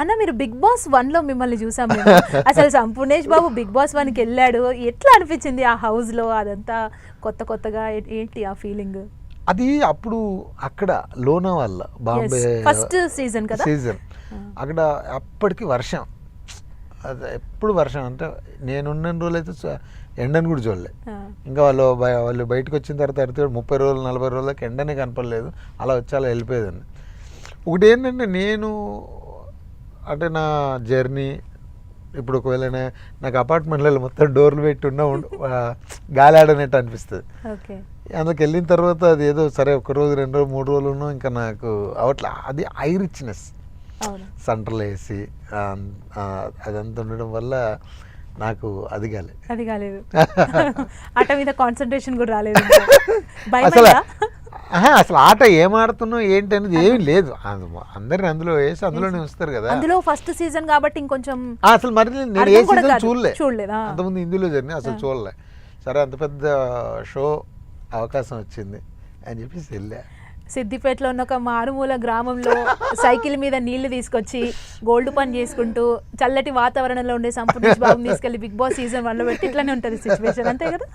అన్న మీరు big boss 1 లో మిమ్మల్ని చూసాం మేము. అసలు సంపూర్ణేష్ బాబు బిగ్ బాస్ 1 కి వెళ్ళాడు. ఎట్లా అనిపించింది ఆ హౌస్ లో అదంతా కొత్తగా ఏంటి ఆ ఫీలింగ్? అది అప్పుడు అక్కడ లోనావాళ్ళ బాంబే ఫస్ట్ సీజన్ కదా. సీజన్ అక్కడ అప్పటికి వర్షం, అది ఎప్పుడు వర్షం. అంటే నేనున్న రోజులైతే ఎండను కూడా చూడలే. ఇంకా వాళ్ళు బయటకు వచ్చిన తర్వాత 30 రోజులు 40 రోజులకి ఎండనే కనపడలేదు. అలా వచ్చి అలా వెళ్ళిపోయేదాన్ని. ఒకటి ఏంటంటే నేను అంటే నా జర్నీ ఇప్పుడు ఒకవేళ నాకు అపార్ట్మెంట్లలో మొత్తం డోర్లు పెట్టి ఉన్న గాలి ఆడనట్టు అనిపిస్తుంది. అందుకు వెళ్ళిన తర్వాత అది ఏదో సరే 1 రోజు 2 రోజులు 3 రోజులు ఉన్నాం, ఇంకా నాకు అవట్లా. అది ఐ రిచ్నెస్ సెంటర్లో వేసి అదంతా ఉండడం వల్ల నాకు అది కాలేదు. ఆట మీద కాన్సన్ట్రేషన్ కూడా రాలేదు. అసలు ఆట ఏం ఆడుతున్నావు ఏంటి అనేది ఏమీ లేదు. అందరిని అందులో వేసి అందులోనే వస్తారు కదా. అందులో ఫస్ట్ సీజన్ కాబట్టి ఇంకొంచెం అసలు మరి నేను ఏ సీజన్ చూడలేదు. అంతకుముందు ఇందులో జర్నీ అసలు చూడలే. సరే అంత పెద్ద షో అవకాశం వచ్చింది అని చెప్పేసి వెళ్ళా. సిద్దిపేటలో ఉన్న ఒక మారుమూల గ్రామంలో సైకిల్ మీద నీళ్లు తీసుకొచ్చి గోల్డ్ పని చేసుకుంటూ చల్లటి వాతావరణంలో ఉండే సంపూర్ణేష్ బాబుని తీసుకెళ్లి బిగ్ బాస్ సీజన్ 1 లో పెట్టి ఇట్లానే ఉంటుంది సిచ్యువేషన్, అంతే కదా.